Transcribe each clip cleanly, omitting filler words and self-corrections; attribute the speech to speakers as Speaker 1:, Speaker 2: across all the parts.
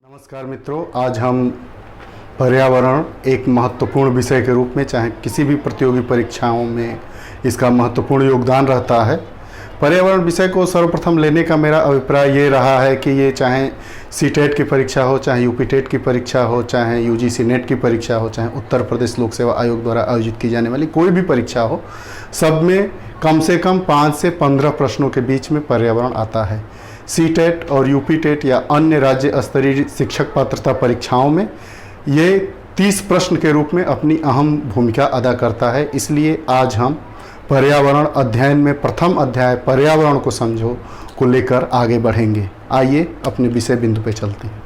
Speaker 1: नमस्कार मित्रों, आज हम पर्यावरण एक महत्वपूर्ण विषय के रूप में, चाहे किसी भी प्रतियोगी परीक्षाओं में इसका महत्वपूर्ण योगदान रहता है। पर्यावरण विषय को सर्वप्रथम लेने का मेरा अभिप्राय ये रहा है कि ये चाहे सीटेट की परीक्षा हो, चाहे यूपीटेट की परीक्षा हो, चाहे यूजीसी नेट की परीक्षा हो, चाहे उत्तर प्रदेश लोक सेवा आयोग द्वारा आयोजित की जाने वाली कोई भी परीक्षा हो, सब में कम से कम 5 से 15 प्रश्नों के बीच में पर्यावरण आता है। सीटेट और यूपीटेट या अन्य राज्य स्तरीय शिक्षक पात्रता परीक्षाओं में ये 30 प्रश्न के रूप में अपनी अहम भूमिका अदा करता है। इसलिए आज हम पर्यावरण अध्ययन में प्रथम अध्याय पर्यावरण को समझो को लेकर आगे बढ़ेंगे। आइए अपने विषय बिंदु पे चलते हैं।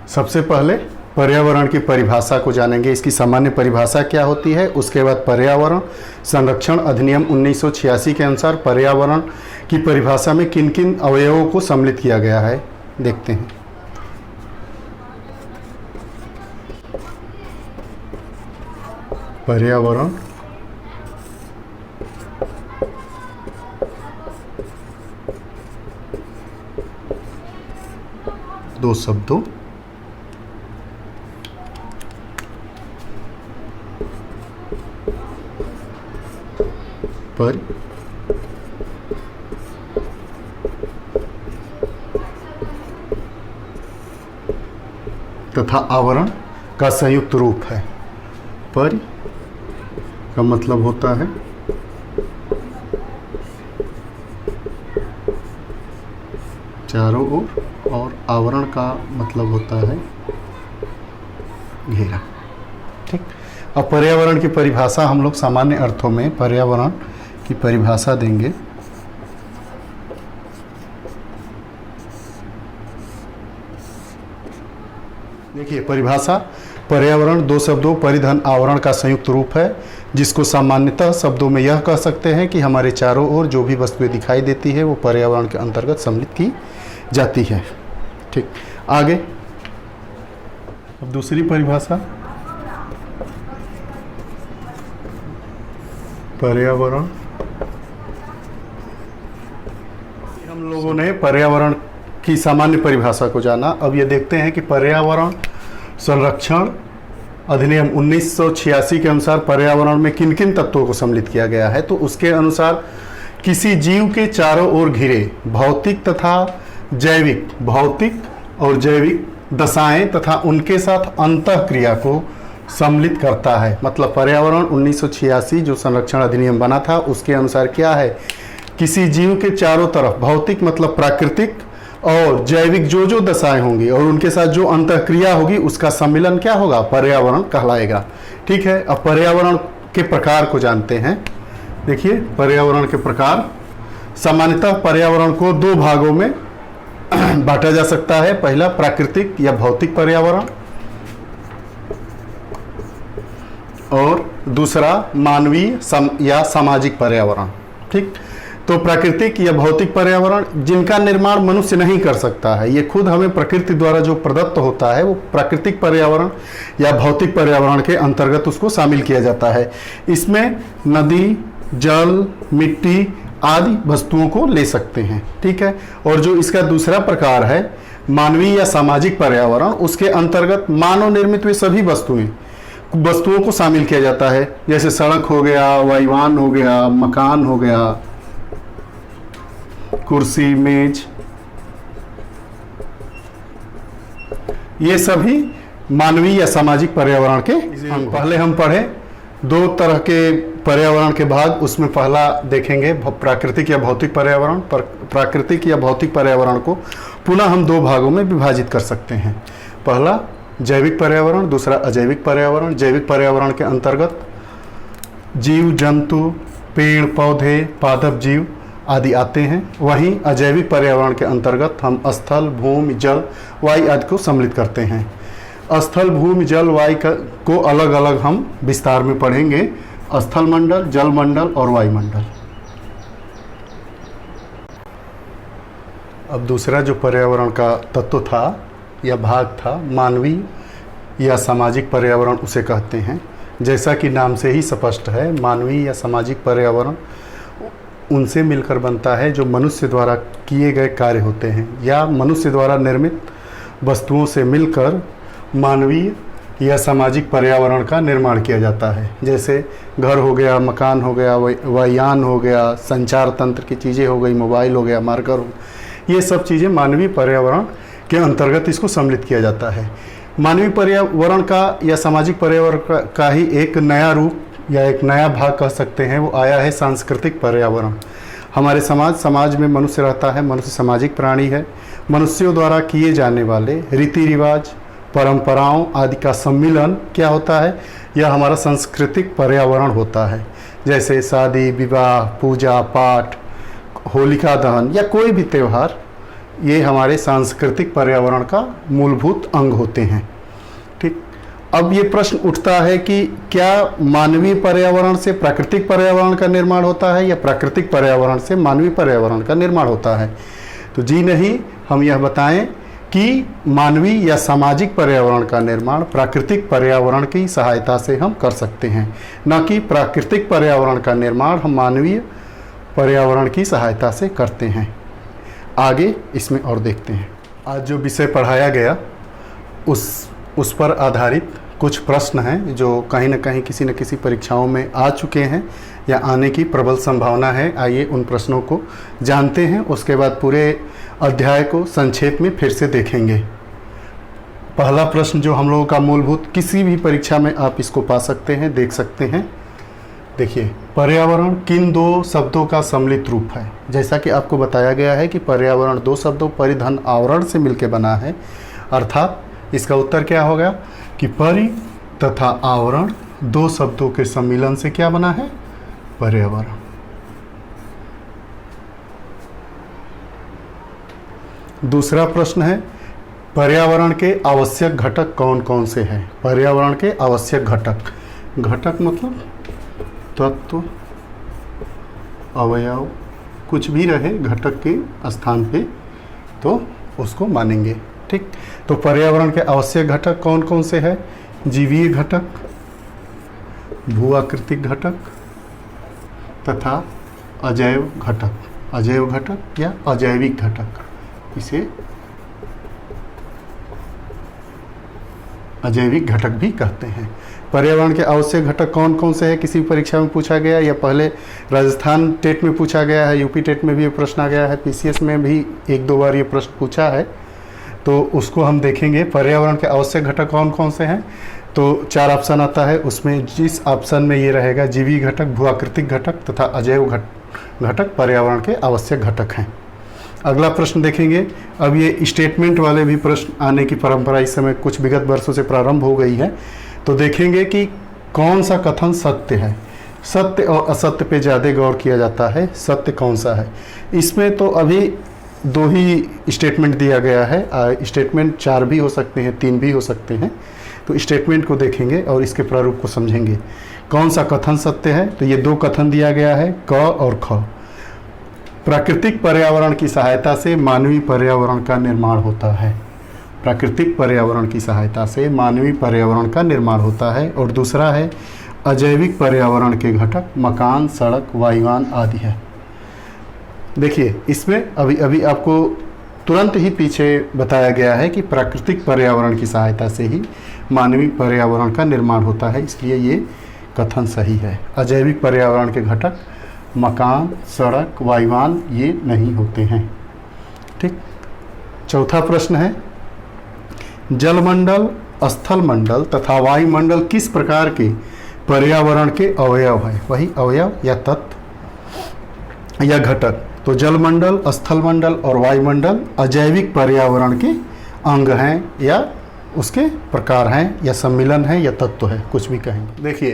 Speaker 1: सबसे पहले पर्यावरण की परिभाषा को जानेंगे। इसकी सामान्य परिभाषा क्या होती है, उसके बाद पर्यावरण संरक्षण अधिनियम 1986 के अनुसार पर्यावरण की परिभाषा में किन किन अवयवों को सम्मिलित किया गया है, देखते हैं। पर्यावरण दो शब्दों पर तथा आवरण का संयुक्त रूप है। पर का मतलब होता है चारों ओर और आवरण का मतलब होता है घेरा। ठीक, अब पर्यावरण की परिभाषा हम लोग सामान्य अर्थों में पर्यावरण की परिभाषा देंगे। देखिए, परिभाषा पर्यावरण दो शब्दों परिधन आवरण का संयुक्त रूप है, जिसको सामान्यतः शब्दों में यह कह सकते हैं कि हमारे चारों ओर जो भी वस्तुएं दिखाई देती है वो पर्यावरण के अंतर्गत सम्मिलित की जाती है। ठीक, आगे अब दूसरी परिभाषा पर्यावरण। हम लोगों ने पर्यावरण की सामान्य परिभाषा को जाना। अब ये देखते हैं कि पर्यावरण संरक्षण अधिनियम 1986 के अनुसार पर्यावरण में किन किन तत्वों को सम्मिलित किया गया है। तो उसके अनुसार किसी जीव के चारों ओर घिरे भौतिक और जैविक दशाएं तथा उनके साथ अंतःक्रिया को सम्मिलित करता है। मतलब पर्यावरण 1986 जो संरक्षण अधिनियम बना था उसके अनुसार क्या है, किसी जीव के चारों तरफ भौतिक मतलब प्राकृतिक और जैविक जो दशाएं होंगी और उनके साथ जो अंतःक्रिया होगी उसका सम्मिलन क्या होगा, पर्यावरण कहलाएगा। ठीक है, अब पर्यावरण के प्रकार को जानते हैं। देखिए, पर्यावरण के प्रकार सामान्यतः पर्यावरण को दो भागों में बांटा जा सकता है। पहला प्राकृतिक या भौतिक पर्यावरण और दूसरा मानवीय या सामाजिक पर्यावरण। ठीक, तो प्राकृतिक या भौतिक पर्यावरण जिनका निर्माण मनुष्य नहीं कर सकता है, ये खुद हमें प्रकृति द्वारा जो प्रदत्त होता है वो प्राकृतिक पर्यावरण या भौतिक पर्यावरण के अंतर्गत उसको शामिल किया जाता है। इसमें नदी, जल, मिट्टी आदि वस्तुओं को ले सकते हैं। ठीक है, और जो इसका दूसरा प्रकार है मानवीय या सामाजिक पर्यावरण, उसके अंतर्गत मानव निर्मित वे सभी वस्तुओं को शामिल किया जाता है, जैसे सड़क हो गया, वायुयान हो गया, मकान हो गया, कुर्सी, मेज, ये सभी मानवीय या सामाजिक पर्यावरण के। पहले हम पढ़े दो तरह के पर्यावरण के भाग, उसमें पहला देखेंगे प्राकृतिक या भौतिक पर्यावरण। प्राकृतिक या भौतिक पर्यावरण को पुनः हम दो भागों में विभाजित कर सकते हैं। पहला जैविक पर्यावरण, दूसरा अजैविक पर्यावरण। जैविक पर्यावरण के अंतर्गत जीव जंतु, पेड़ पौधे, पादप जीव आदि आते हैं। वहीं अजैविक पर्यावरण के अंतर्गत हम स्थल, भूमि, जल, वायु आदि को सम्मिलित करते हैं। स्थल, भूमि, जल, वायु को अलग अलग हम विस्तार में पढ़ेंगे, स्थल मंडल, जल मंडल और वायुमंडल। अब दूसरा जो पर्यावरण का तत्व था या भाग था, मानवीय या सामाजिक पर्यावरण उसे कहते हैं। जैसा कि नाम से ही स्पष्ट है, मानवीय या सामाजिक पर्यावरण उनसे मिलकर बनता है जो मनुष्य द्वारा किए गए कार्य होते हैं या मनुष्य द्वारा निर्मित वस्तुओं से मिलकर मानवीय या सामाजिक पर्यावरण का निर्माण किया जाता है। जैसे घर हो गया, मकान हो गया, वायुयान हो गया, संचार तंत्र की चीज़ें हो गई, मोबाइल हो गया, मार्कर हो, ये सब चीज़ें मानवीय पर्यावरण के अंतर्गत इसको सम्मिलित किया जाता है। मानवीय पर्यावरण का या सामाजिक पर्यावरण का ही एक नया रूप या एक नया भाग कह सकते हैं, वो आया है सांस्कृतिक पर्यावरण। हमारे समाज में मनुष्य रहता है, मनुष्य सामाजिक प्राणी है। मनुष्यों द्वारा किए जाने वाले रीति रिवाज, परंपराओं आदि का सम्मिलन क्या होता है, यह हमारा सांस्कृतिक पर्यावरण होता है। जैसे शादी, विवाह, पूजा पाठ, होलिका दहन या कोई भी त्यौहार, ये हमारे सांस्कृतिक पर्यावरण का मूलभूत अंग होते हैं। ठीक, अब ये प्रश्न उठता है कि क्या मानवीय पर्यावरण से प्राकृतिक पर्यावरण का निर्माण होता है या प्राकृतिक पर्यावरण से मानवीय पर्यावरण का निर्माण होता है? तो जी नहीं, हम यह बताएं कि मानवीय या सामाजिक पर्यावरण का निर्माण प्राकृतिक पर्यावरण की सहायता से हम कर सकते हैं, न कि प्राकृतिक पर्यावरण का निर्माण हम मानवीय पर्यावरण की सहायता से करते हैं। आगे इसमें और देखते हैं। आज जो विषय पढ़ाया गया उस पर आधारित कुछ प्रश्न हैं जो कहीं न कहीं किसी न किसी परीक्षाओं में आ चुके हैं या आने की प्रबल संभावना है। आइए उन प्रश्नों को जानते हैं, उसके बाद पूरे अध्याय को संक्षेप में फिर से देखेंगे। पहला प्रश्न जो हम लोगों का मूलभूत, किसी भी परीक्षा में आप इसको पा सकते हैं, देख सकते हैं। देखिए, पर्यावरण किन दो शब्दों का सम्मिलित रूप है? जैसा कि आपको बताया गया है कि पर्यावरण दो शब्दों परिधन आवरण से मिलकर बना है, अर्थात इसका उत्तर क्या होगा कि परि तथा आवरण दो शब्दों के सम्मिलन से क्या बना है? पर्यावरण। दूसरा प्रश्न है, पर्यावरण के आवश्यक घटक कौन कौन से हैं? पर्यावरण के आवश्यक घटक, घटक मतलब तत्व, अवयव, कुछ भी रहे घटक के स्थान पे तो उसको मानेंगे। ठीक, तो पर्यावरण के आवश्यक घटक कौन कौन से हैं? जीवीय घटक, भू-आकृतिक घटक तथा अजैव घटक। अजैव घटक या अजैविक घटक, इसे अजैविक घटक भी कहते हैं। पर्यावरण के आवश्यक घटक कौन कौन से हैं? किसी परीक्षा में पूछा गया या पहले राजस्थान टेट में पूछा गया है, यूपी टेट में भी ये प्रश्न आ गया है, पीसीएस में भी एक दो बार ये प्रश्न पूछा है, तो उसको हम देखेंगे। पर्यावरण के आवश्यक घटक कौन कौन से हैं? तो 4 ऑप्शन आता है, उसमें जिस ऑप्शन में ये रहेगा जीवी घटक, भू-आकृतिक घटक तथा अजैव घटक पर्यावरण के आवश्यक घटक हैं। अगला प्रश्न देखेंगे। अब ये स्टेटमेंट वाले भी प्रश्न आने की परंपरा इस समय कुछ विगत वर्षों से प्रारंभ हो गई है, तो देखेंगे कि कौन सा कथन सत्य है। सत्य और असत्य पे ज़्यादा गौर किया जाता है, सत्य कौन सा है। इसमें तो अभी 2 ही स्टेटमेंट दिया गया है, स्टेटमेंट 4 भी हो सकते हैं, 3 भी हो सकते हैं। तो स्टेटमेंट को देखेंगे और इसके प्रारूप को समझेंगे। कौन सा कथन सत्य है? तो ये 2 कथन दिया गया है, क और ख। प्राकृतिक पर्यावरण की सहायता से मानवीय पर्यावरण का निर्माण होता है। प्राकृतिक पर्यावरण की सहायता से मानवीय पर्यावरण का निर्माण होता है। और दूसरा है अजैविक पर्यावरण के घटक मकान, सड़क, वायुयान आदि है। देखिए, इसमें अभी आपको तुरंत ही पीछे बताया गया है कि प्राकृतिक पर्यावरण की सहायता से ही मानवीय पर्यावरण का निर्माण होता है, इसलिए ये कथन सही है। अजैविक पर्यावरण के घटक मकान, सड़क, वायुयान ये नहीं होते हैं। ठीक, चौथा प्रश्न है, जलमंडल, स्थल मंडल तथा वायुमंडल किस प्रकार के पर्यावरण के अवयव है? वही अवयव या तत्व या घटक। तो जलमंडल, स्थल मंडल और वायुमंडल अजैविक पर्यावरण के अंग हैं या उसके प्रकार हैं या सम्मिलन है या तत्व है, कुछ भी कहेंगे। देखिए,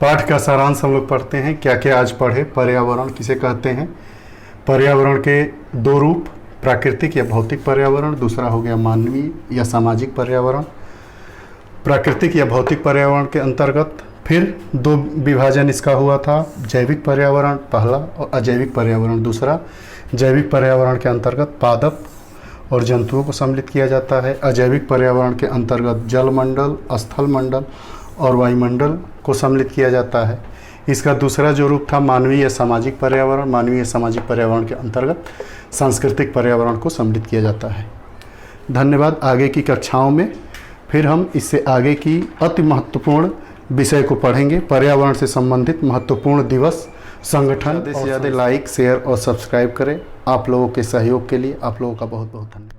Speaker 1: पाठ का सारांश हम लोग पढ़ते हैं। क्या क्या आज पढ़े? पर्यावरण किसे कहते हैं? पर्यावरण के 2 रूप, प्राकृतिक या भौतिक पर्यावरण, दूसरा हो गया मानवीय या सामाजिक पर्यावरण। प्राकृतिक या भौतिक पर्यावरण के अंतर्गत फिर 2 विभाजन इसका हुआ था, जैविक पर्यावरण पहला और अजैविक पर्यावरण दूसरा। जैविक पर्यावरण के अंतर्गत पादप और जंतुओं को सम्मिलित किया जाता है। अजैविक पर्यावरण के अंतर्गत जल मंडल, स्थल मंडल और वायुमंडल को सम्मिलित किया जाता है। इसका दूसरा जो रूप था मानवीय सामाजिक पर्यावरण। मानवीय सामाजिक पर्यावरण के अंतर्गत सांस्कृतिक पर्यावरण को सम्मिलित किया जाता है। धन्यवाद। आगे की कक्षाओं में फिर हम इससे आगे की अति महत्वपूर्ण विषय को पढ़ेंगे। पर्यावरण से संबंधित महत्वपूर्ण दिवस, संगठन। ज़्यादा से ज़्यादा लाइक, शेयर और सब्सक्राइब करें। आप लोगों के सहयोग के लिए आप लोगों का बहुत बहुत धन्यवाद।